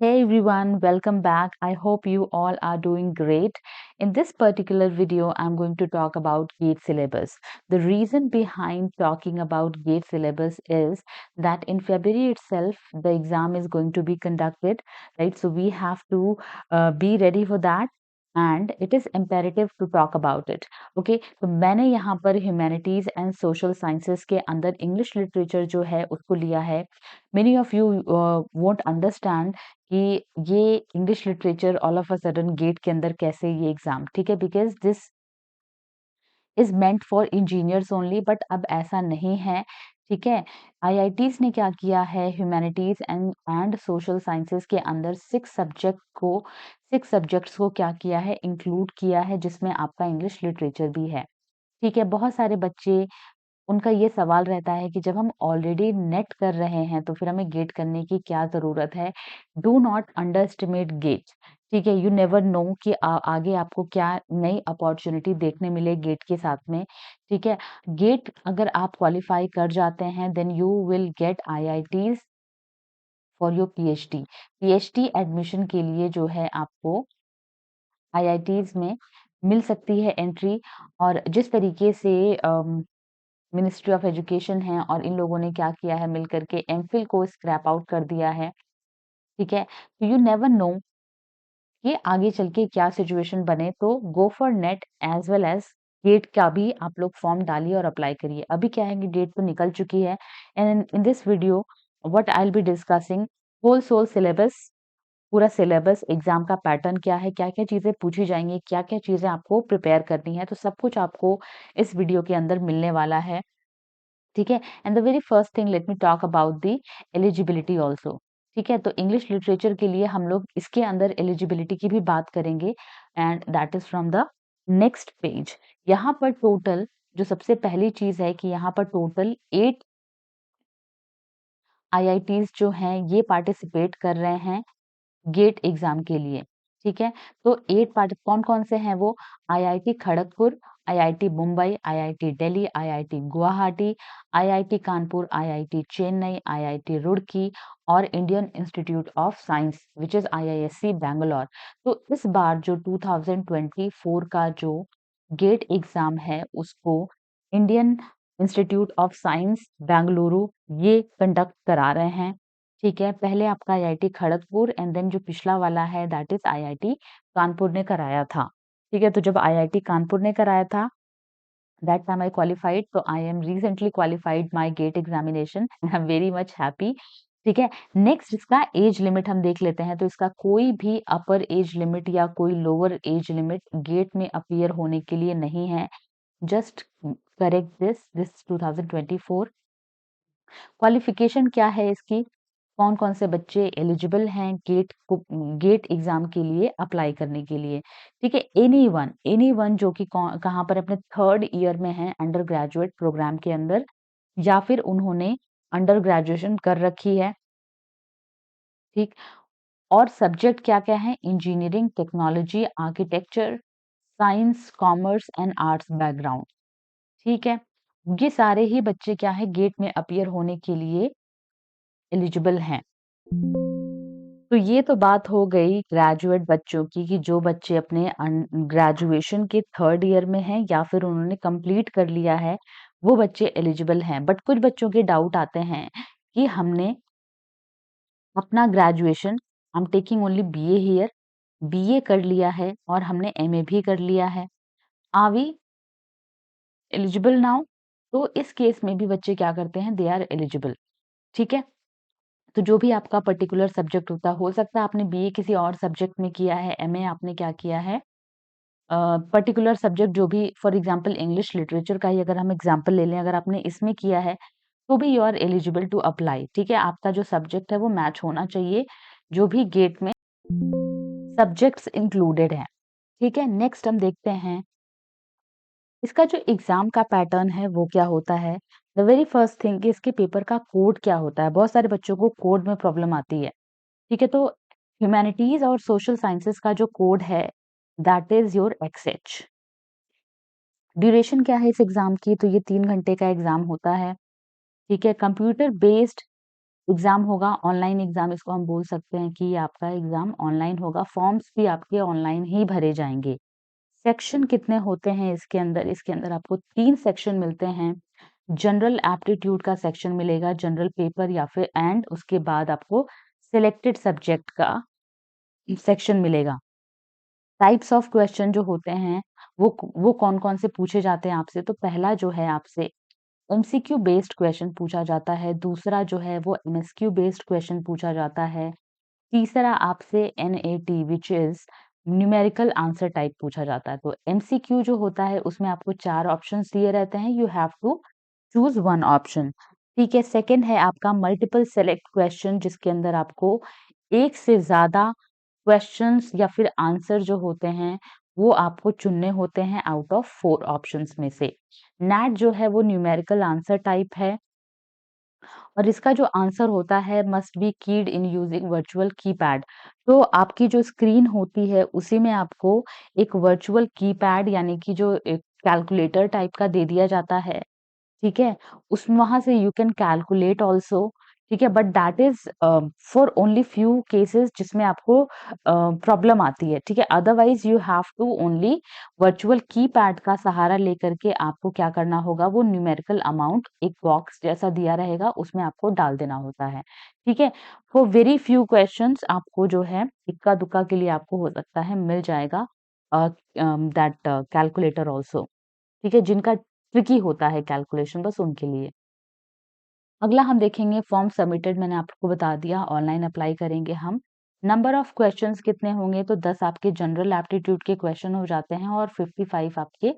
Hey everyone, welcome back. I hope you all are doing great. In this particular video, I'm going to talk about GATE syllabus. The reason behind talking about GATE syllabus is that in February itself, the exam is going to be conducted, right? So we have to be ready for that. And it is imperative to talk about it. Okay तो मैंने यहाँ पर humanities and social sciences के अंदर English literature जो है उसको लिया है. Many of you won't understand कि ये English literature all of a sudden GATE के अंदर कैसे ये एग्जाम, ठीक है, because this is meant for engineers only, but अब ऐसा नहीं है. ठीक है, आईआईटीज ने क्या किया है, ह्यूमैनिटीज एंड सोशल साइंसेस के अंदर सिक्स सब्जेक्ट्स को क्या किया है, इंक्लूड किया है, जिसमें आपका इंग्लिश लिटरेचर भी है. ठीक है, बहुत सारे बच्चे उनका ये सवाल रहता है कि जब हम ऑलरेडी नेट कर रहे हैं तो फिर हमें गेट करने की क्या ज़रूरत है? Do not under estimate GATE. ठीक है, यू नेवर नो कि आगे आपको क्या नई अपॉर्चुनिटी देखने मिले गेट के साथ में. ठीक है, गेट अगर आप क्वालिफाई कर जाते हैं then you will get IITs for your PhD. PhD admission के लिए जो है आपको आईआईटीज में मिल सकती है एंट्री. और जिस तरीके से मिनिस्ट्री ऑफ एजुकेशन है और इन लोगों ने क्या किया है, मिलकर के एमफिल को स्क्रैप आउट कर दिया है. ठीक है, तो यू नेवर नो कि आगे चल के क्या सिचुएशन बने, तो go for NET as well as GATE का भी आप लोग फॉर्म डालिए और अप्लाई करिए. अभी क्या है कि डेट तो निकल चुकी है. And in this video what I will be discussing whole sole syllabus, पूरा सिलेबस, एग्जाम का पैटर्न क्या है, क्या क्या चीजें पूछी जाएंगी, क्या क्या चीजें आपको प्रिपेयर करनी है, तो सब कुछ आपको इस वीडियो के अंदर मिलने वाला है. ठीक है, and the very first thing let me talk about the eligibility also. ठीक है, तो इंग्लिश लिटरेचर के लिए हम लोग इसके अंदर एलिजिबिलिटी की भी बात करेंगे and that is from the next page. यहाँ पर टोटल जो सबसे पहली चीज है कि यहाँ पर टोटल 8 आईआईटीज जो हैं ये पार्टिसिपेट कर रहे हैं गेट एग्जाम के लिए. ठीक है, तो 8 पार्ट कौन कौन से हैं वो? IIT Kharagpur, IIT Mumbai, IIT Delhi, IIT Guwahati, IIT Kanpur, IIT Chennai, IIT Roorkee और Indian Institute of Science which is IISc Bangalore. तो इस बार जो 2024 का जो गेट एग्जाम है उसको Indian Institute of science Bengaluru ये कंडक्ट करा रहे हैं. ठीक है, पहले आपका आईआईटी खड़गपुर एंड देन जो पिछला वाला है दैट इज आईआईटी कानपुर ने कराया था. ठीक है, तो जब आईआईटी कानपुर ने कराया था दैट टाइम आई क्वालिफाइड, तो I am recently qualified my GATE examination and I am very much happy. ठीक है, नेक्स्ट इसका एज लिमिट हम देख लेते हैं. तो इसका कोई भी अपर एज लिमिट या कोई लोअर एज लिमिट गेट में अपीयर होने के लिए नहीं है. Just correct this 2024. क्वालिफिकेशन क्या है इसकी, कौन कौन से बच्चे एलिजिबल हैं गेट एग्जाम के लिए अप्लाई करने के लिए. ठीक है, एनी वन जो कि कहाँ पर अपने थर्ड ईयर में है अंडर ग्रेजुएट प्रोग्राम के अंदर, या फिर उन्होंने अंडर ग्रेजुएशन कर रखी है. ठीक, और सब्जेक्ट क्या क्या है, engineering, technology, architecture, science, commerce and arts background. ठीक है, ये सारे ही बच्चे क्या है गेट में अपीयर होने के लिए एलिजिबल हैं. तो ये तो बात हो गई ग्रेजुएट बच्चों की कि जो बच्चे अपने ग्रेजुएशन के थर्ड ईयर में हैं या फिर उन्होंने कंप्लीट कर लिया है वो बच्चे एलिजिबल हैं. बट कुछ बच्चों के डाउट आते हैं कि हमने अपना graduation, I am taking only BA here, BA कर लिया है और हमने एमए भी कर लिया है, आर वी एलिजिबल नाउ? तो इस केस में भी बच्चे क्या करते हैं, दे आर एलिजिबल. ठीक है, तो जो भी आपका पर्टिकुलर सब्जेक्ट होता है, हो सकता है आपने बीए किसी और सब्जेक्ट में किया है, एमए आपने क्या किया है पर्टिकुलर सब्जेक्ट जो भी, फॉर एग्जांपल इंग्लिश लिटरेचर का ही अगर हम एग्जांपल ले लें, अगर आपने इसमें किया है तो भी you are eligible to apply. ठीक है, आपका जो सब्जेक्ट है वो मैच होना चाहिए जो भी गेट में सब्जेक्ट्स इंक्लूडेड है. ठीक है, नेक्स्ट हम देखते हैं इसका जो एग्जाम का पैटर्न है वो क्या होता है. द वेरी फर्स्ट थिंग कि इसके पेपर का कोड क्या होता है. बहुत सारे बच्चों को कोड में प्रॉब्लम आती है. ठीक है, तो ह्यूमैनिटीज और सोशल साइंसेस का जो कोड है दैट इज योर एक्सएच. ड्यूरेशन क्या है इस एग्जाम की, तो ये 3 घंटे का एग्जाम होता है. ठीक है, कंप्यूटर बेस्ड एग्ज़ाम होगा, ऑनलाइन एग्ज़ाम इसको हम बोल सकते हैं कि आपका एग्ज़ाम ऑनलाइन होगा, फॉर्म्स भी आपके ऑनलाइन ही भरे जाएँगे। सेक्शन कितने होते हैं इसके अंदर? इसके अंदर आपको 3 सेक्शन मिलते हैं। जनरल एप्टीट्यूड का सेक्शन मिलेगा, जनरल पेपर या फिर एंड उसके बाद आपको सिलेक्टेड सब्जेक्ट का सेक्शन मिलेगा। टाइप्स ऑफ क्वेश्चन जो होते हैं, वो कौन-कौन से पूछे जाते हैं आपसे? तो पहला जो है आपसे एमसीक्यू बेस्ड क्वेश्चन पूछा जाता है, दूसरा जो है वो एमएसक्यू बेस्ड क्वेश्चन पूछा जाता है, तीसरा आपसे NAT which is numerical answer type पूछा जाता है। तो एमसीक्यू जो होता है उसमें आपको 4 ऑप्शंस दिए रहते हैं, you have to choose 1 option. ठीक है, सेकंड है आपका मल्टीपल सेलेक्ट क्वेश्चन जिसके अंदर आपको एक से ज़्यादा क्वेश्चंस या फिर आंसर जो होते हैं, वो आपको चुनने होते हैं आउट ऑफ 4 ऑप्शंस में से। नैट जो है वो न्यूमेरिकल आंसर टाइप है और इसका जो आंसर होता है मस्ट बी कीड इन यूजिंग वर्चुअल कीपैड। तो आपकी जो स्क्रीन होती है उसी में आपको एक वर्चुअल कीपैड यानी कि जो एक कैलकुलेटर टाइप का दे दिया जाता है। ठीक है? उस वहाँ से यू कैन कैलकुलेट ऑल्सो, ठीक है? But that is for only few cases जिसमें आपको प्रॉब्लम आती है, ठीक है? Otherwise you have to only virtual keypad का सहारा लेकर के आपको क्या करना होगा, वो न्यूमेरिकल अमाउंट एक बॉक्स जैसा दिया रहेगा, उसमें आपको डाल देना होता है, ठीक है? फॉर वेरी फ्यू क्वेश्चन्स आपको जो है इक्का-दुक्का के लिए आपको हो सकता है मिल जाएगा दैट कैलकुलेटर ऑल्सो। ठीक है? जिनका ट्रिकी होता है कैलकुलेशन बस उनके लिए। अगला हम देखेंगे फॉर्म सबमिटेड मैंने आपको बता दिया ऑनलाइन अप्लाई करेंगे हम। नंबर ऑफ क्वेश्चंस कितने होंगे तो 10 आपके जनरल एप्टीट्यूड के क्वेश्चन हो जाते हैं और 55 आपके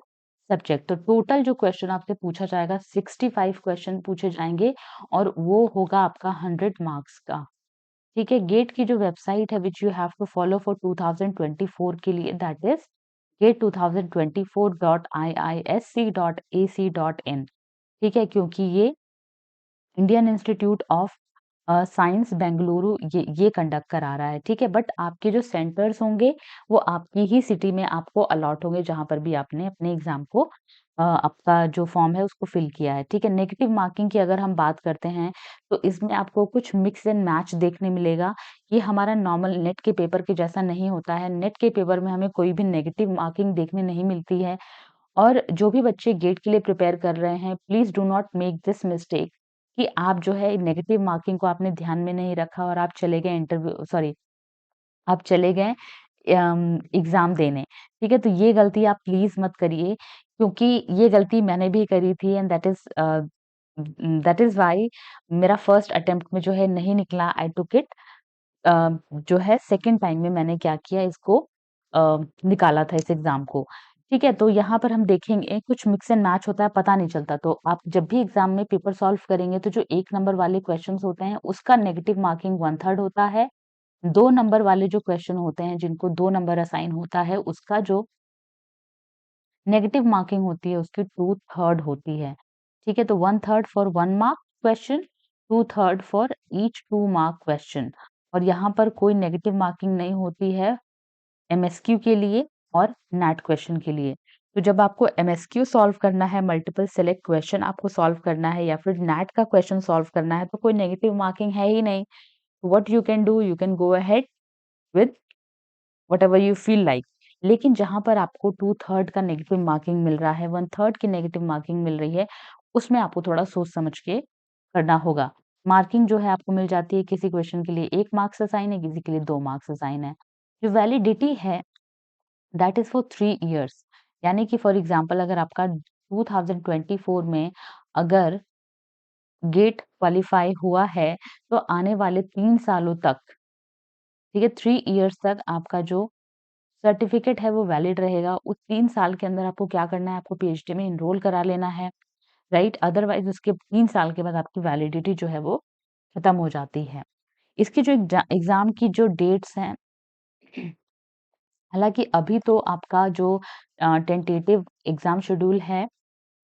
सब्जेक्ट। तो टोटल जो क्वेश्चन आपसे पूछा जाएगा 65 क्वेश्चन पूछे जाएँगे और वो होगा आपका 100 मार्क्स का। ठीक है? गेट की जो वेबसाइट है which you have to follow for 2024 के लिए दैट इज़ gate2024.iisc.ac.in। ठीक है? क्योंकि ये Indian Institute of science Bengaluru ये कंडक्ट करा रहा है, ठीक है? बट आपके जो सेंटर्स होंगे, वो आपकी ही सिटी में आपको अलॉट होंगे जहाँ पर भी आपने अपने एग्ज़ाम को आपका जो फॉर्म है उसको फिल किया है, ठीक है? नेगेटिव मार्किंग की अगर हम बात करते हैं, तो इसमें आपको कुछ मिक्स एंड मैच देखने मिलेगा। ये हमारा नॉर्मल नेट के पेपर के जैसा नहीं होता है, नेट के पेपर में हमें कोई भी नेगेटिव मार्किंग देखने नहीं मिलती है। और जो भी बच्चे गेट के लिए प्रिपेयर कर रहे हैं, please do not make this mistake कि आप जो है नेगेटिव मार्किंग को आपने ध्यान में नहीं रखा और आप चले गए आप चले गए एग्ज़ाम देने, ठीक है? तो ये गलती आप प्लीज़ मत करिए क्योंकि ये गलती मैंने भी करी थी एंड दैट इज़ व्हाई मेरा फर्स्ट अटेम्प्ट में जो है नहीं निकला आई टूक इट जो है सेकंड टाइम में मैंने क्या किया इसको निकाला था इस एग्ज़ाम को। ठीक है? तो यहाँ पर हम देखेंगे कुछ मिक्स एंड मैच होता है, पता नहीं चलता। तो आप जब भी एग्ज़ाम में पेपर सॉल्व करेंगे तो जो 1 नंबर वाले क्वेश्चन्स होते हैं उसका नेगेटिव मार्किंग 1/3 होता है। 2 नंबर वाले जो क्वेश्चन होते हैं जिनको 2 नंबर असाइन होता है उसका जो नेगेटिव मार्किंग होती है उसकी 2/3 होती है। ठीक है? तो 1/3 for 1 mark question, 2/3 for each 2 mark question और यहाँ पर कोई नेगेटिव मार्किंग नहीं होती है एमएसक्यू के लिए और नैट क्वेश्चन के लिए। तो जब आपको एमएसक्यू सॉल्व करना है, मल्टीपल सेलेक्ट क्वेश्चन आपको सॉल्व करना है या फिर नैट का क्वेश्चन सॉल्व करना है तो कोई नेगेटिव मार्किंग है ही नहीं। What you can do, you can go ahead with whatever you feel like. लेकिन जहाँ पर आपको 2/3 का नेगेटिव मार्किंग मिल रहा है, 1/3 की नेगेटिव मार्किंग मिल रही है, उसमें आपको थोड़ा सोच समझ के करना होगा। मार्किंग जो है आपको मिल जाती है किसी क्वेश्चन के लिए 1 मार्क्स असाइन है, किसी के लिए 2 मार्क्स असाइन है। जो वैलिडिटी है दैट इज़ फॉर 3 इयर्स यानी कि फॉर एग्ज़ाम्पल अगर आपका 2024 में अगर गेट क्वालीफाई हुआ है, तो आने वाले 3 सालों तक, ठीक है, 3 इयर्स तक आपका जो सर्टिफ़िकेट है वो वैलिड रहेगा। उस 3 साल के अंदर आपको क्या करना है, आपको पीएचडी में एनरोल करा लेना है, राइट? अदरवाइज़ उसके 3 साल के बाद आपकी वैलिडिटी जो है वो खत्म हो जाती है। इसकी जो एग्ज़ाम की जो डेट्स हैं हालाँकि अभी तो आपका जो टेंटेटिव एग्ज़ाम शेड्यूल है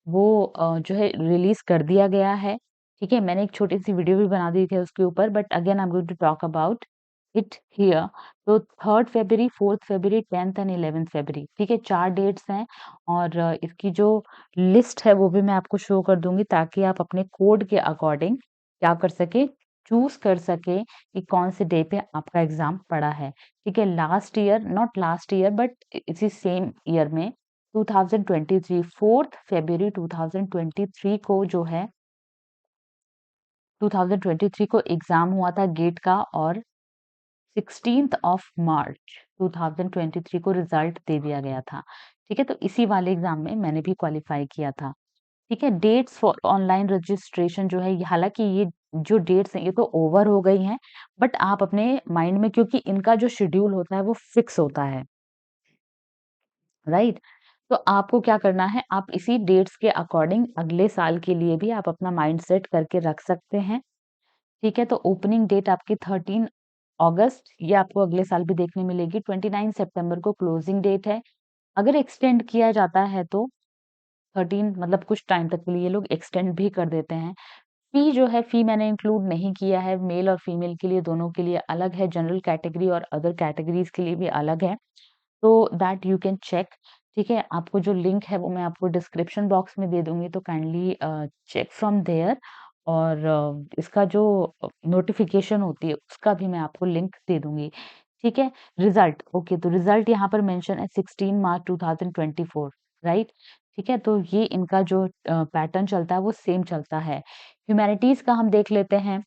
वो जो है रिलीज़ कर दिया गया है, ठीक है? मैंने एक छोटी-सी वीडियो भी बना दी थी उसके ऊपर but again I am going to talk about it here. तो 3rd February, 4th February, 10th and 11th February, ठीक है? 4 डेट्स हैं और इसकी जो लिस्ट है वो भी मैं आपको शो कर दूँगी ताकि आप अपने कोड के अकॉर्डिंग क्या कर सकें, चूज़ कर सकें कि कौन से डे पे आपका एग्ज़ाम पड़ा है, ठीक है? Last year not last year but इसी सेम ईयर में 2023 4th फ़रवरी 2023 को जो है 2023 को एग्ज़ाम हुआ था गेट का और 16th ऑफ मार्च 2023 को रिज़ल्ट दे दिया गया था, ठीक है? तो इसी वाले एग्ज़ाम में मैंने भी क्वालीफ़ाई किया था, ठीक है? डेट्स फॉर ऑनलाइन रजिस्ट्रेशन जो है, हालाँकि ये जो डेट्स हैं, ये तो ओवर हो गई हैं, बट आप अपने माइंड में क्योंकि इनका जो शेड्यूल होता है, वो फिक्स होता है, राइट? तो आपको क्या करना है, आप इसी डेट्स के अकॉर्डिंग अगले साल के लिए भी आप अपना माइंड सेट करके रख सकते हैं। ठीक है, तो ओपनिंग डेट आपकी 13 अगस्त ये आपको अगले साल भी देखने मिलेगी, 29 सितंबर को क्लोजिंग डेट है। अगर एक्सटेंड किया जाता है तो 13 मतलब कुछ टाइम तक के लिए ये लोग एक्सटेंड भी कर देते हैं। फ़ी जो है, फ़ी मैंने इंक्लूड नहीं किया है, मेल और फीमेल के लिए दोनों के लिए अलग है, जनरल कैटेगरी और अदर कैटेगरीज़ के लिए भी अलग है। तो दैट यू कैन चेक, ठीक है? आपको जो लिंक है वो मैं आपको डिस्क्रिप्शन बॉक्स में दे दूँगी तो काइंडली चेक फ्रॉम देयर और इसका जो नोटिफ़िकेशन होती है उसका भी मैं आपको लिंक दे दूँगी, ठीक है? रिज़ल्ट ओके तो रिज़ल्ट यहाँ पर मेंशन है 16 मार्च 2024 राइट? ठीक है? तो ये इनका जो पैटर्न चलता है वो सेम चलता है। ह्यूमैनिटीज़ का हम देख लेते हैं।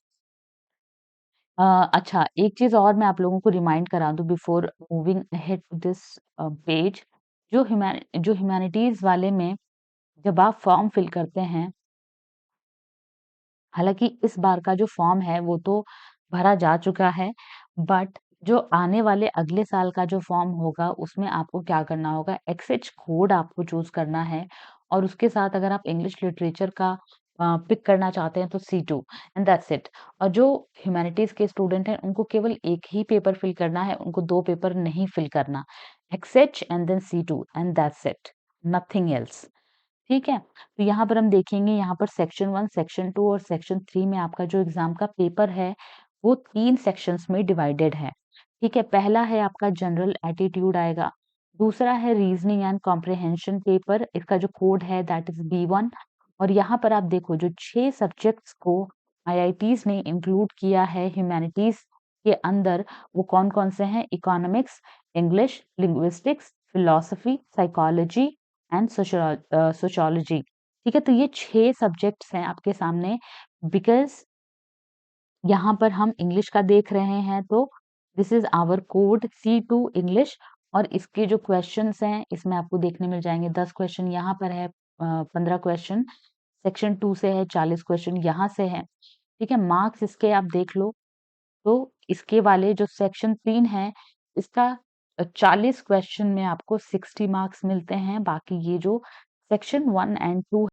अ, अच्छा एक चीज़ और मैं आप लोगों को रिमाइंड करा दूँ before moving ahead to this page जो ह्यूमैनिटीज़ वाले में जब आप फॉर्म फिल करते हैं, हालाँकि इस बार का जो फॉर्म है वो तो भरा जा चुका है, बट जो आने वाले अगले साल का जो फॉर्म होगा उसमें आपको क्या करना होगा एक्सएच कोड आपको चूज़ करना है और उसके साथ अगर आप इंग्लिश लिटरेचर का पिक करना चाहते हैं तो C2 एंड दैट्स इट। और जो ह्यूमैनिटीज़ के स्टूडेंट हैं उनको केवल एक ही पेपर फिल करना है, उनको 2 पेपर नहीं फिल करना। XH and then C2 and that's it, nothing else. ठीक है? तो यहाँ पर हम देखेंगे यहाँ पर सेक्शन 1, सेक्शन 2 और सेक्शन 3 में आपका जो एग्ज़ाम का पेपर है, वो 3 सेक्शंस में डिवाइडेड है। ठीक है? पहला है आपका जनरल एटीट्यूड आएगा, दूसरा है रीज़निंग एंड कॉम्प्रिहेंशन पेपर, इसका जो कोड है दैट इज़ B1 और यहाँ पर आप देखो जो 6 सब्जेक्ट्स को आईआईटीज़ ने इंक्लूड किया है ह्यूमैनिटीज़ के अंदर, वो कौन-कौन से हैं? Economics, English, linguistics, philosophy, psychology and sociology, ठीक है? तो ये 6 सब्जेक्ट्स हैं आपके सामने बिकॉज़ यहाँ पर हम इंग्लिश का देख रहे हैं तो this is our code C2 English और इसके जो क्वेश्चन्स हैं इसमें आपको देखने मिल जाएँगे 10 क्वेश्चन यहाँ पर है 15 क्वेश्चन सेक्शन 2 से है 40 क्वेश्चन यहाँ से है, ठीक है? मार्क्स इसके आप देख लो तो इसके वाले जो सेक्शन 3 है, इसका 40 क्वेश्चन में आपको 60 मार्क्स मिलते हैं, बाकी ये जो सेक्शन 1 एंड 2